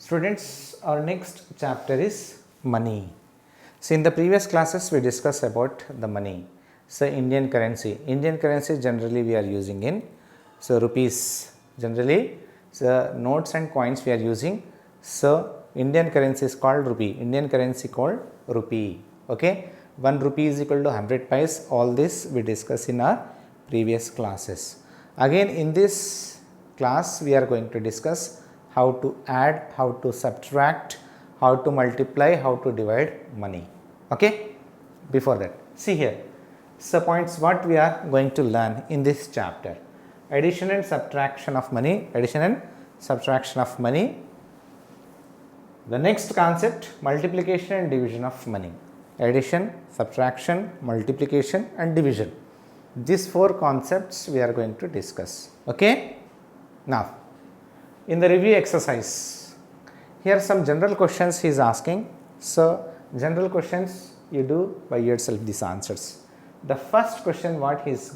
Students, our next chapter is money. So, in the previous classes we discussed about the money. So, Indian currency. Indian currency generally we are using in rupees. Generally, notes and coins we are using. So, Indian currency is called rupee. Indian currency called rupee. Okay. 1 rupee is equal to 100 paise. All this we discussed in our previous classes. Again, in this class we are going to discuss how to add, how to subtract, how to multiply, how to divide money. Okay. Before that, see here, so points what we are going to learn in this chapter: addition and subtraction of money. Addition and subtraction of money. The next concept, multiplication and division of money. Addition, subtraction, multiplication and division. These four concepts we are going to discuss. Okay. Now, in the review exercise, here some general questions he is asking. So, general questions you do by yourself these answers. The first question what he is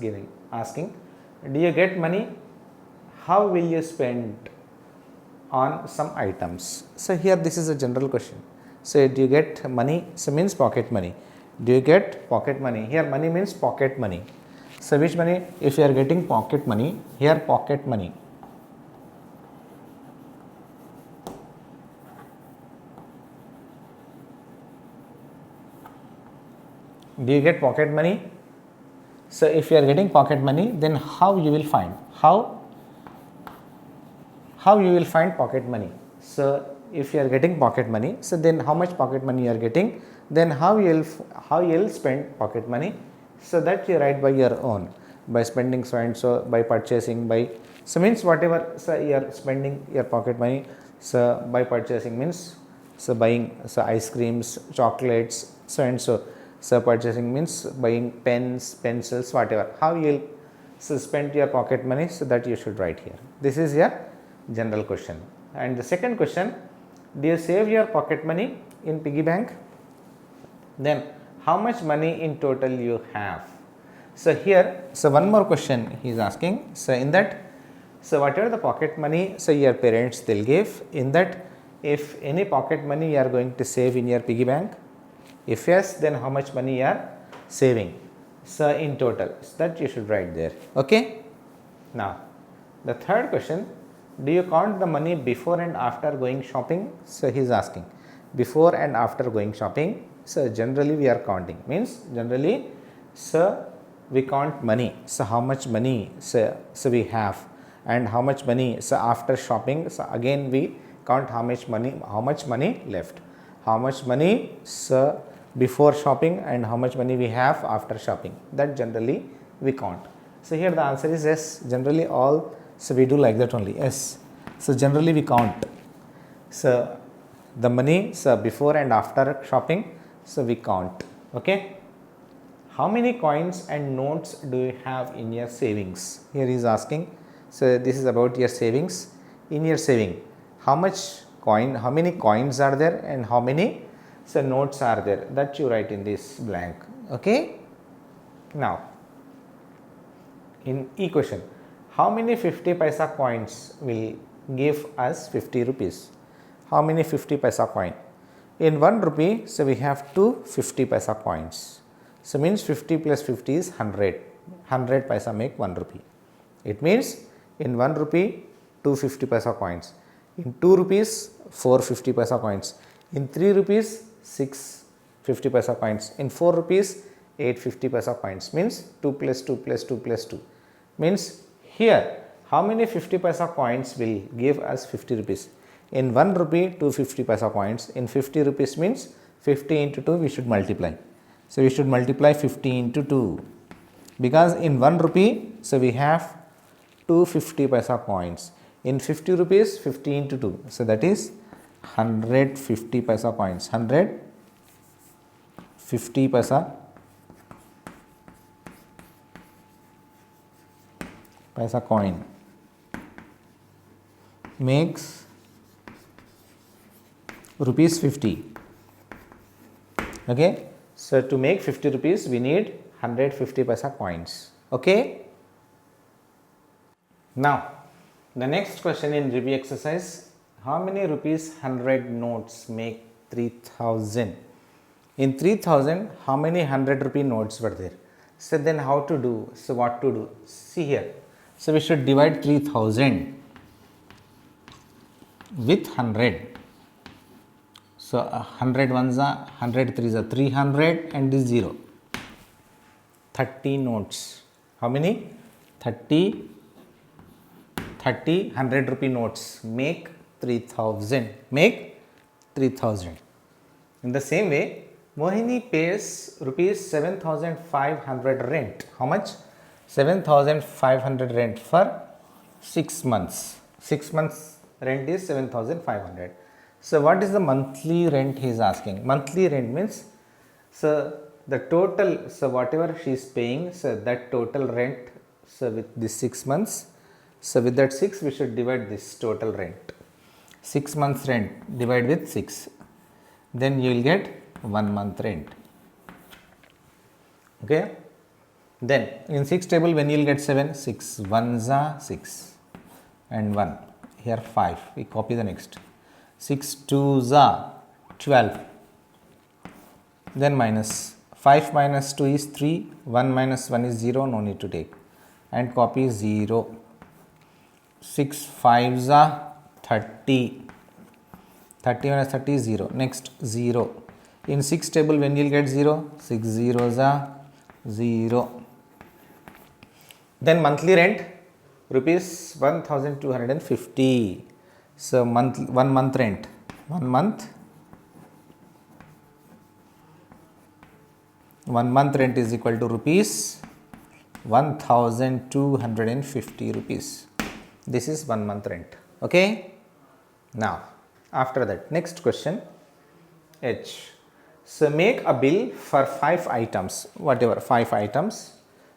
asking, do you get money? How will you spend on some items? So, here this is a general question. So, do you get money? So, means pocket money. Do you get pocket money? Here money means pocket money. So, which money? If you are getting pocket money, here pocket money. Do you get pocket money? So, if you are getting pocket money, then how you will find? How you will find pocket money? So, if you are getting pocket money, so then how much pocket money you are getting? Then how you will spend pocket money? So, that you write by your own, by spending so and so, by purchasing, by, so means whatever, so you are spending your pocket money. So, by purchasing means, so buying, so ice creams, chocolates, so and so. So, purchasing means buying pens, pencils, whatever. How you will spend your pocket money? So, that you should write here. This is your general question. And the second question, do you save your pocket money in piggy bank? Then, how much money in total you have? So, here, so one more question he is asking. So, in that, so whatever the pocket money, so your parents they will give, in that if any pocket money you are going to save in your piggy bank, if yes, then how much money you are saving? So, in total, so that you should write there. Okay. Now, the third question, do you count the money before and after going shopping? So, he is asking before and after going shopping. So, generally we are counting, means generally, so we count money. So, how much money so we have, and how much money, so after shopping, so again we count how much money left, how much money so before shopping and how much money we have after shopping, that generally we count. So, here the answer is yes, generally all, so we do like that only, yes. So, generally we count, so the money, so before and after shopping, so we count. Okay. How many coins and notes do you have in your savings? Here he is asking, so this is about your savings. In your saving, how much coin, how many coins are there and how many so notes are there, that you write in this blank. Okay. Now, in equation, how many 50 paisa coins will give us 50 rupees? How many 50 paisa coin? In 1 rupee, so we have two 50 paisa coins. So, means 50 plus 50 is 100. 100 paisa make 1 rupee. It means in 1 rupee, 2 50 paisa coins. In 2 rupees, 4 50 paisa coins. In 3 rupees, 6 50 paisa coins. In 4 rupees, 8 50 paisa coins. Means 2 plus 2 plus 2 plus 2. Means here, how many 50 paisa coins will give us 50 rupees? In 1 rupee, 2 50 paisa coins. In 50 rupees means 50 into 2 we should multiply. So, we should multiply 50 into 2, because in 1 rupee, so we have 2 50 paisa coins. In 50 rupees, 50 into 2. So, that is 150 paisa coins. 150 paisa coin makes rupees 50. Okay. So, to make 50 rupees, we need 150 paisa coins. Okay. Now, the next question in review exercise, how many rupees 100 notes make 3000? In 3000, how many 100 rupee notes were there? So then how to do? So what to do? See here. So we should divide 3000 with 100. So 100 ones are 100 threes are 300 and this 0. 30 notes. How many? 30 100 rupee notes make 3000. Make 3000. In the same way, Mohini pays rupees 7500 rent. How much? 7500 rent for 6 months. 6 months rent is 7500. So what is the monthly rent he is asking? Monthly rent means, so the total, so whatever she is paying, so that total rent, so with this 6 months, so with that 6 we should divide this total rent. 6 months rent divide with 6, then you will get 1 month rent. Okay. Then in 6 table, when you will get 7, 6 ones are 6 and 1, here 5, we copy the next, 6 twos are 12, then minus 5 minus 2 is 3, 1 minus 1 is 0, no need to take, and copy 0, 6 fives are 30, 30 minus 30 is 0, next 0. In 6 table, when you will get 0, 6 zeros are 0. Then monthly rent rupees 1250. So 1 month rent, 1 month rent is equal to rupees 1250 rupees. This is 1 month rent. Okay. Now after that, next question H. So make a bill for 5 items, whatever 5 items.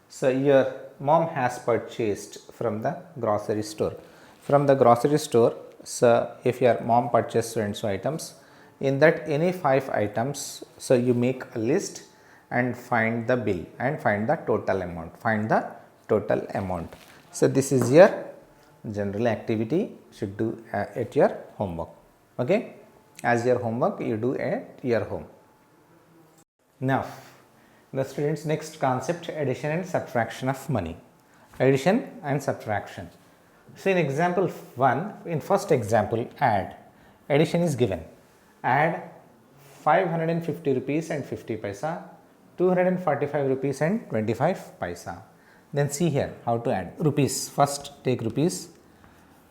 So your mom has purchased from the grocery store. From the grocery store, so if your mom purchased so and so items, in that any 5 items, so you make a list and find the bill and find the total amount. Find the total amount. So this is your general activity, should do at your homework. Okay, as your homework you do at your home. Now the students, next concept, addition and subtraction of money. Addition and subtraction. So in example 1, in first example, add. Addition is given. Add 550 rupees and 50 paisa, 245 rupees and 25 paisa. Then see here how to add. Rupees. First take rupees.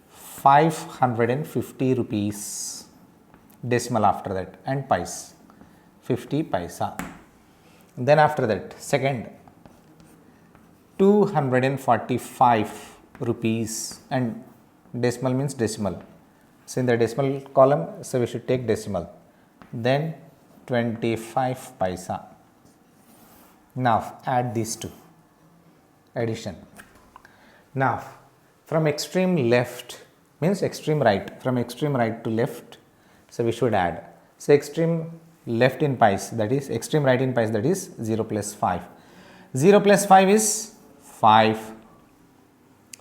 550 rupees. Decimal after that, and paisa. 50 paisa. Then after that, second, 245 rupees, and decimal means decimal. So in the decimal column, so we should take decimal. Then 25 paisa. Now add these two. Addition. Now from extreme left means extreme right, from extreme right to left, so we should add. So extreme left in pies, that is extreme right in pies, that is 0 plus 5. 0 plus 5 is 5.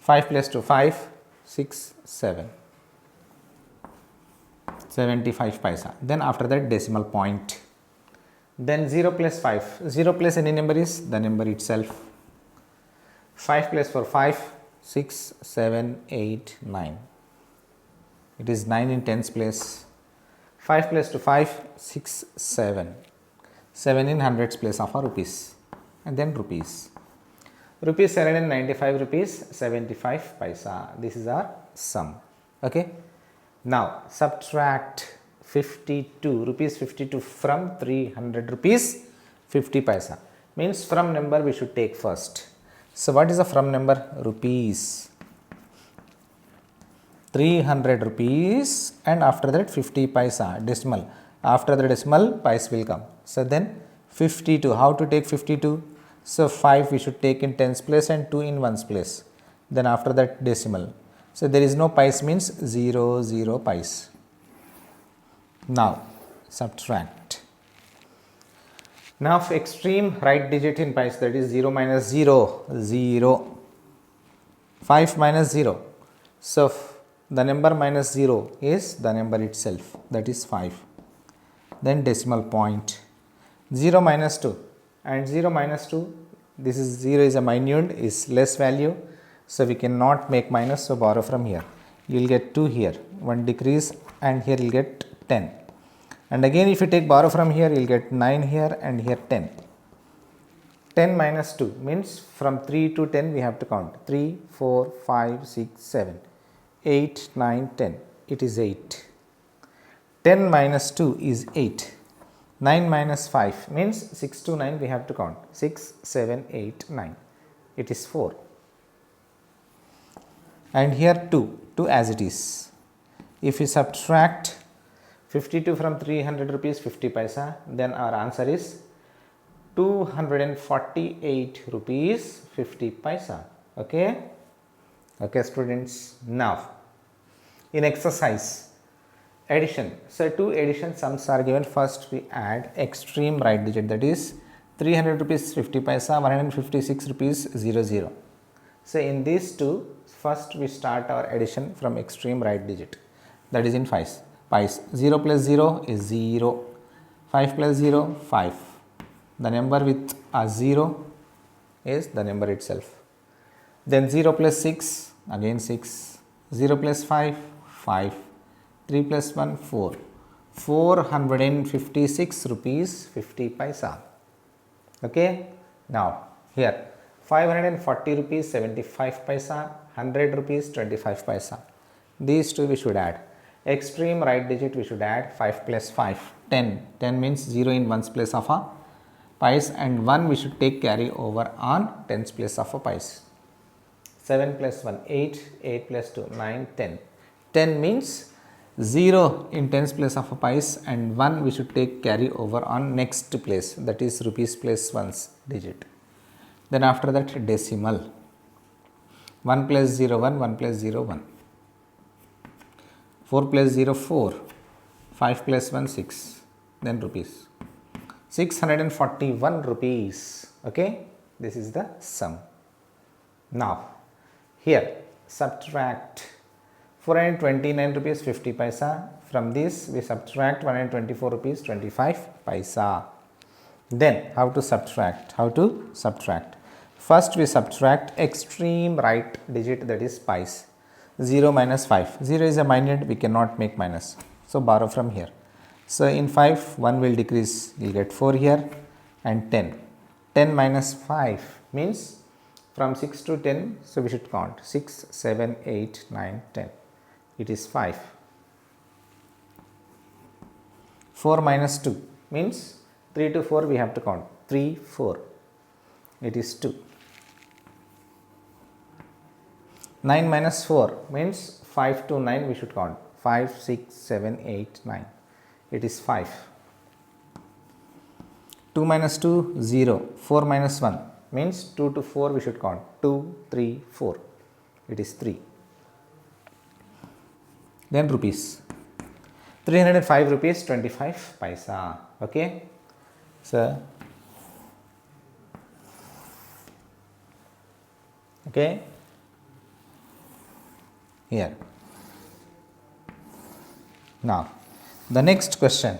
5 plus 2, 5, 6, 7. 75 paisa. Then after that decimal point. Then 0 plus 5. 0 plus any number is the number itself. 5 plus 4, 5, 6, 7, 8, 9. It is 9 in tens place. 5 plus 2, 5, 6, 7. 7 in hundreds place of our rupees. And then rupees. Rupees 795 rupees 75 paisa. This is our sum. Okay. Now subtract 52 rupees 52 from 300 rupees 50 paisa. Means from number we should take first. So what is the from number? Rupees. 300 rupees, and after that 50 paisa, decimal. After the decimal, paisa will come. So then 52. How to take 52? So 5 we should take in tens place and 2 in ones place. Then after that decimal. So there is no paisa means 0, 0 paisa. Now subtract. Now extreme right digit in paisa, that is 0 minus 0, 0. 5 minus 0. So the number minus 0 is the number itself, that is 5. Then decimal point, 0 minus 2, and 0 minus 2, this is 0 is a minute, is less value, so we cannot make minus, so borrow from here. You will get 2 here, 1 decrease, and here you will get 10. And again if you take borrow from here, you will get 9 here and here 10. 10 minus 2 means from 3 to 10 we have to count 3, 4, 5, 6, 7, 8, 9, 10. It is 8. 10 minus 2 is 8. 9 minus 5 means 6 to 9 we have to count 6, 7, 8, 9. It is 4. And here 2 as it is. If we subtract 52 from 300 rupees 50 paisa, then our answer is 248 rupees 50 paisa. Okay students. Now in exercise addition, so 2 addition sums are given. First we add extreme right digit, that is 300 rupees 50 paisa, 156 rupees 00. So in these two, first we start our addition from extreme right digit, that is in pies. 0 plus 0 is 0, 5 plus 0 5. The number with a 0 is the number itself. Then 0 plus 6, again 6, 0 plus 5, 5, 3 plus 1, 4, 456 rupees 50 paisa. Okay. Now here 540 rupees 75 paisa, 100 rupees 25 paisa. These two we should add. Extreme right digit we should add 5 plus 5, 10. 10 means 0 in ones place of a pies, and 1 we should take carry over on tens place of a pies. 7 plus 1, 8, 8 plus 2, 9, 10. 10 means 0 in tens place of a pies, and 1 we should take carry over on next place, that is rupees plus ones digit. Then after that decimal, 1 plus 0 1, 1 plus 0 1, 4 plus 0 4, 5 plus 1 6, then rupees 641 rupees. Okay, this is the sum. Now here subtract 429 rupees 50 paisa. From this we subtract 124 rupees 25 paisa. Then how to subtract? First we subtract extreme right digit, that is pies. 0 minus 5. 0 is a minute, we cannot make minus, so borrow from here. So in 5 1 will decrease, you will get 4 here and 10. 10 minus 5 means from 6 to 10, so we should count 6, 7, 8, 9, 10. It is 5. 4 minus 2 means 3 to 4 we have to count 3, 4. It is 2. 9 minus 4 means 5 to 9 we should count 5, 6, 7, 8, 9. It is 5. 2 minus 2, 0. 4 minus 1 means 2 to 4 we should count 2, 3, 4. It is 3. Then rupees, 305 rupees 25 paisa. Okay. So okay, here. Now the next question,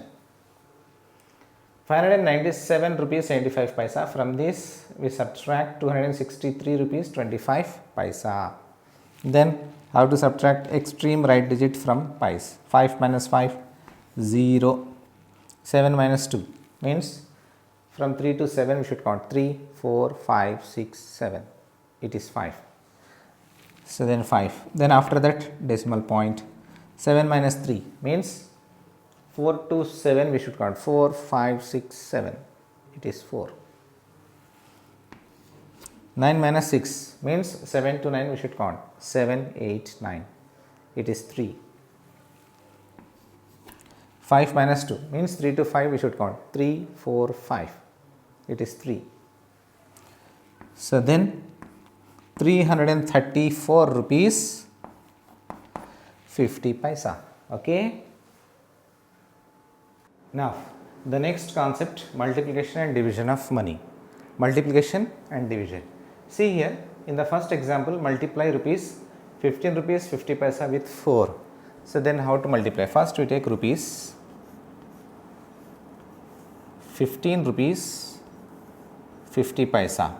597 rupees 75 paisa. From this we subtract 263 rupees 25 paisa. Then how to subtract extreme right digit from pies? 5 minus 5, 0. 7 minus 2 means from 3 to 7 we should count 3, 4, 5, 6, 7. It is 5. So then 5. Then after that decimal point, 7 minus 3 means 4 to 7 we should count 4, 5, 6, 7. It is 4. 9 minus 6 means 7 to 9 we should count 7, 8, 9. It is 3. 5 minus 2 means 3 to 5 we should count 3, 4, 5. It is 3. So then 334 rupees 50 paisa. Okay. Now the next concept, multiplication and division of money. Multiplication and division. See here in the first example, multiply rupees 15 rupees 50 paisa with 4. So then how to multiply? First we take rupees, 15 rupees 50 paisa.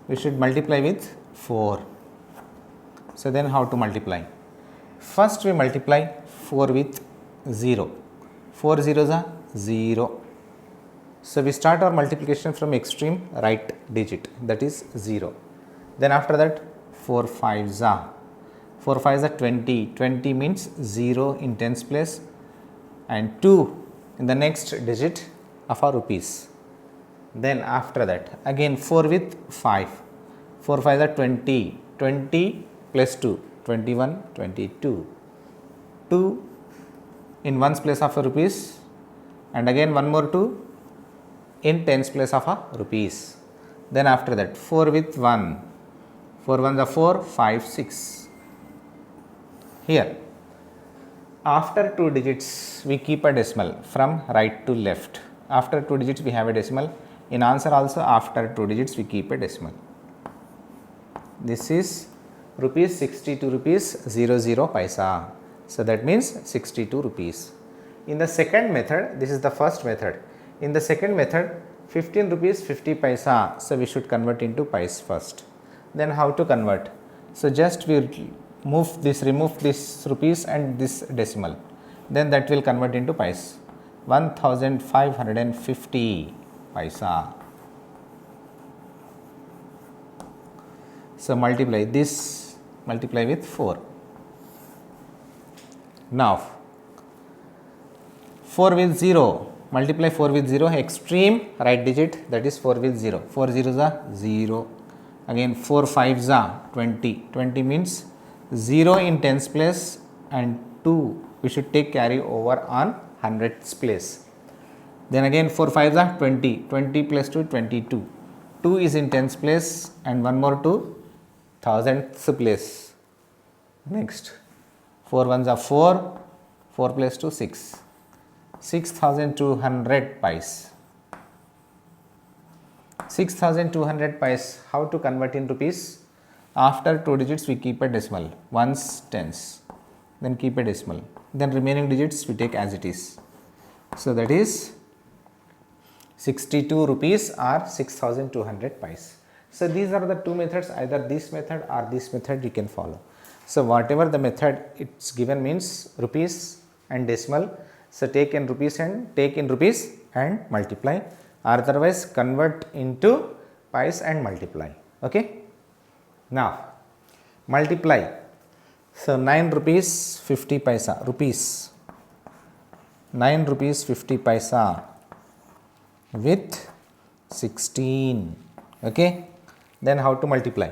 We should multiply with 4. So then how to multiply? First we multiply 4 with 0. 4 zeros are 0. So we start our multiplication from extreme right digit, that is 0. Then after that 4 fives are 4 5s are 20. 20 means 0 in tens place and 2 in the next digit of our rupees. Then after that again 4 with 5. 4 5s are 20. 20 plus 2, 21, 22. 2 in ones place of a rupees and again one more 2 in tens place of a rupees. Then after that 4 with 1. 4 ones are 4, 5, 6. Here after 2 digits we keep a decimal from right to left. After 2 digits we have a decimal. In answer also after 2 digits we keep a decimal. This is rupees 62 rupees 00 paisa. So that means 62 rupees. In the second method, this is the first method. In the second method 15 rupees 50 paisa. So we should convert into pice first. Then how to convert? So just we remove this rupees and this decimal. Then that will convert into pice. 1550 paisa. So multiply this, multiply with 4. Now 4 with 0, multiply 4 with 0, extreme right digit, that is 4 with 0. 4 zeros are 0. Again 4 5s are 20. 20 means 0 in tens place and 2 we should take carry over on hundreds place. Then again 4 5s are 20. 20 plus 2, 22. 2 is in tens place and one more 2 thousandths place. Next 4 ones are 4. 4 plus 2, 6. 6200 pice. 6200 pice. How to convert in rupees? After 2 digits we keep a decimal. Ones, tens. Then keep a decimal. Then remaining digits we take as it is. So that is 62 rupees or 6200 pice. So these are the two methods, either this method or this method you can follow. So whatever the method it's given means rupees and decimal. So take in rupees and multiply. Otherwise convert into pice and multiply. Okay. Now multiply. So 9 rupees 50 paisa. Rupees 9 rupees 50 paisa with 16. Okay. Then how to multiply?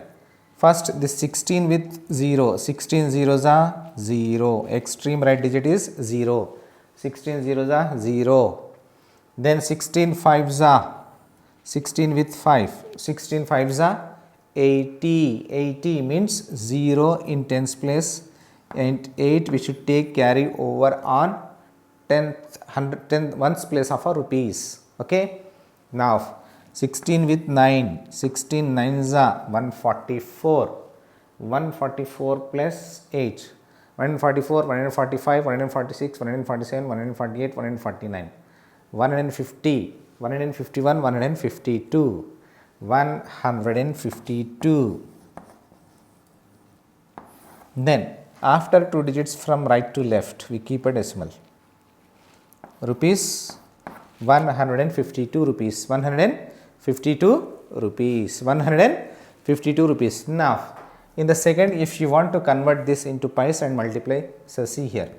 First this 16 with 0. 16 zeros are 0. Extreme right digit is 0. 16 zeros are 0. Then 16 fives are 16 with 5. 16 fives are 80. 80 means 0 in tens place and 8 we should take carry over on 10 ones place of a rupees. Okay. Now 16 with 9. 16 nines are 144. 144 plus 8. 144, 145, 146, 147, 148, 149, 150, 151, 152, 152. Then after 2 digits from right to left we keep a decimal. Rupees 152 rupees. 152 rupees. 152 rupees. Now in the second, if you want to convert this into pice and multiply, so see here.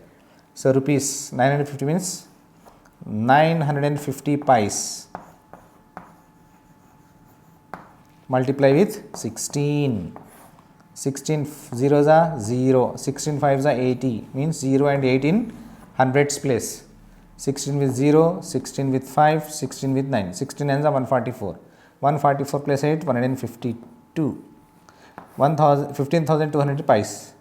So rupees 950 means 950 pice. Multiply with 16. 16 zeros are 0. 16 fives are 80. Means 0 and 8 in hundreds place. 16 with 0, 16 with 5, 16 with 9. 16 nines are 144. 144 plus 8, 152. 15,200 pice.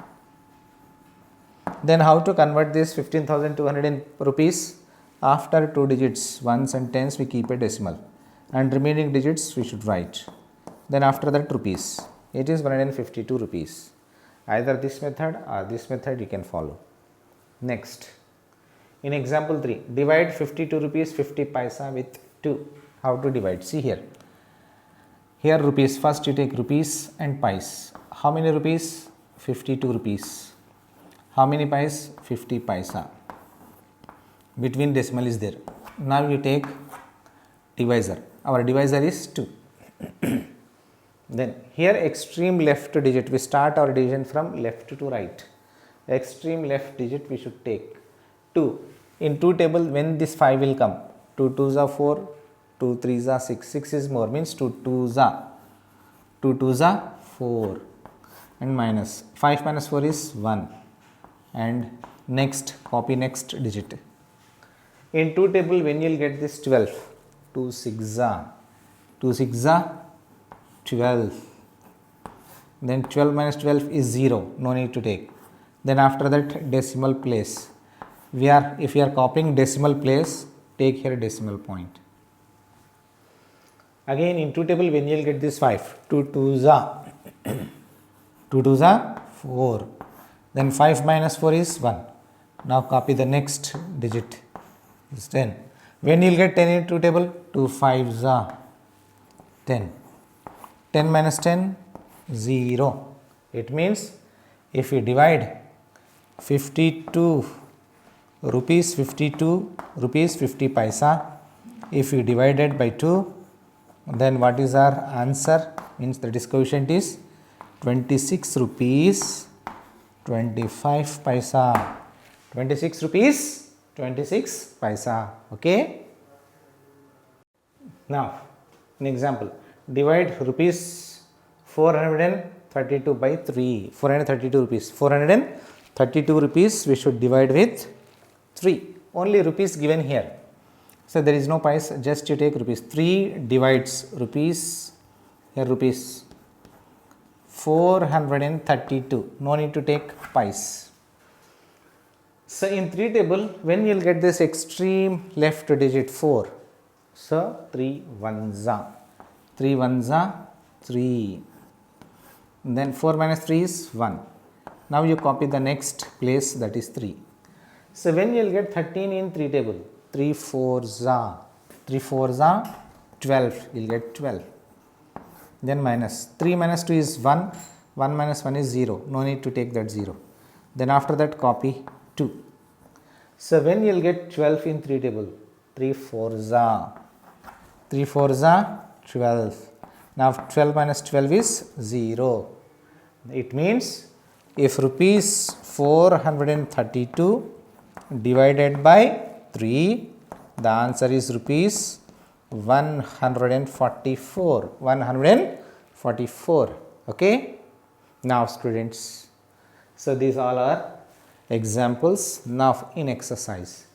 Then how to convert this 15,200 in rupees? After 2 digits, ones and tens we keep a decimal and remaining digits we should write. Then after that rupees. It is 152 rupees. Either this method or this method you can follow. Next, in example 3, divide 52 rupees 50 paisa with 2. How to divide? See here. Here rupees, first you take rupees and pice. How many rupees? 52 rupees. How many pice? 50 paisa. Between decimal is there. Now you take divisor. Our divisor is 2. Then here extreme left digit, we start our division from left to right. Extreme left digit we should take 2. In 2 table, when this 5 will come? 2 2s are 4, 2 3s are 6. 6 is more, means 2 2s are 4 and minus 5 minus 4 is 1, and next copy next digit. In 2 table, when you will get this 12? 2 6 are 12. Then 12 minus 12 is 0, no need to take. Then after that decimal place. If we are copying decimal place, take here decimal point. Again in 2 table, when you will get this 5? 2 2s are 4. Then 5 minus 4 is 1. Now copy the next digit, is 10. When you will get 10 in 2 table? 2 5s are 10. 10 minus 10, 0. It means if we divide 52 rupees 50 paisa, if we divide it by 2, then what is our answer? Means the coefficient is 26 rupees 25 paisa. 26 rupees 26 paisa. Okay. Now, an example. Divide rupees 432 by 3. 432 rupees. 432 rupees we should divide with 3. Only rupees given here. So there is no pice, just you take rupees. 3 divides rupees, here rupees 432. No need to take pice. So in 3 table, when you will get this extreme left digit 4? So 3 1s are 3. Then 4 minus 3 is 1. Now you copy the next place, that is 3. So when you will get 13 in 3 table? 3 4s are 12. You will get 12. Then minus 3 minus 2 is 1. 1 minus 1 is 0. No need to take that 0. Then after that copy 2. So when you will get 12 in 3 table? 3 4s are 12. Now 12 minus 12 is 0. It means if rupees 432 divided by 3, the answer is rupees 144. Okay. Now students, so these all are examples. Now in exercise,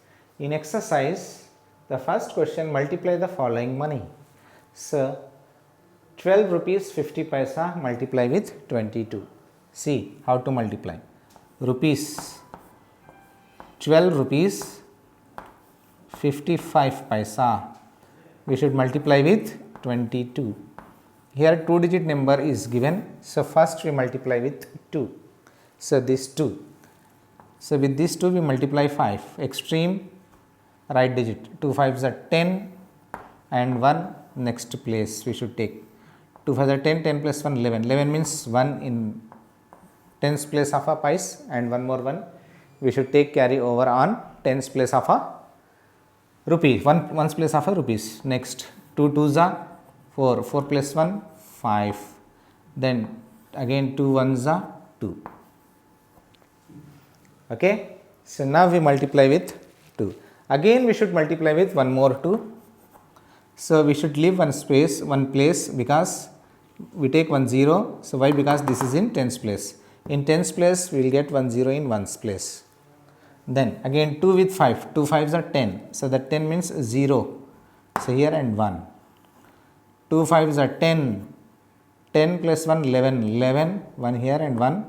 the first question, multiply the following money. So 12 rupees 50 paisa multiply with 22. See how to multiply. Rupees 12 rupees 55 paisa we should multiply with 22. Here 2 digit number is given, so first we multiply with 2. So this 2. So with this 2 we multiply 5. Extreme right digit. 2 5s are 10 and 1 next place we should take. 2 5s are 10, 10 plus 1 11. 11 means 1 in tens place of a pice, and one more 1 we should take carry over on tens place of a rupee, ones place of a rupees. Next 2 2s are 4, 4 plus 1 5, then again 2 1s are 2. Okay. So now we multiply with 2. Again we should multiply with one more 2. So we should leave one place, because we take 1 0. So why? Because this is in tens place. In tens place we will get 1 0 in ones place. Then again 2 with 5, 2 5s are 10. So that 10 means 0. So here and 1. 2 5s are 10. 10 plus 1 11, 11, 1 here and 1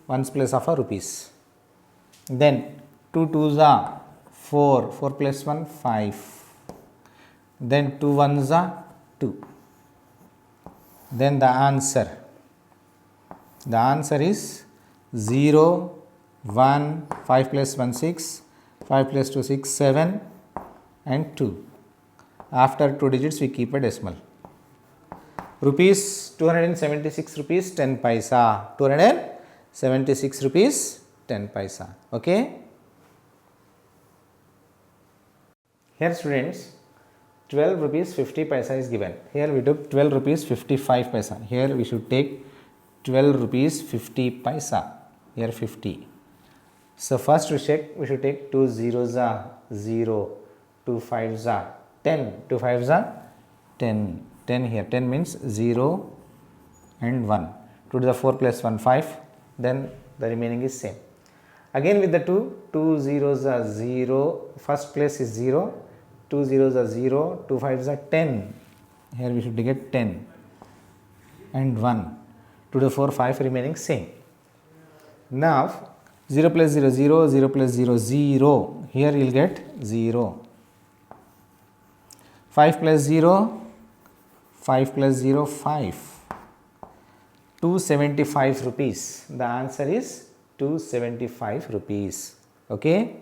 ones place of a rupees. Then 2 2s are 4, 4 plus 1 5. Then 2 1s are 2. Then the answer is 0, 1, 5 plus 1, 6, 5 plus 2, 6, 7 and 2. After 2 digits we keep a decimal. Rupees 276 rupees 10 paisa. 276 rupees 10 paisa. Okay. Here students, 12 rupees 50 paisa is given. Here we took 12 rupees 55 paisa. Here we should take 12 rupees 50 paisa. Here 50. So first we should take 2 zeros are 0, 2 fives are 10, 2 fives are 10, 10 here, 10 means 0 and 1. 2 to the 4 plus 1, 5, then the remaining is same. Again with the 2 zeros are 0, first place is 0, 2 zeros are 0, 2 fives are 10, here we should get 10 and 1, 2 to the 4, 5 remaining same. Now 0 plus 0, 0, 0 plus 0, 0, here you will get 0. 5 plus 0, 5 plus 0, 5. 275 rupees. The answer is 275 rupees. Okay.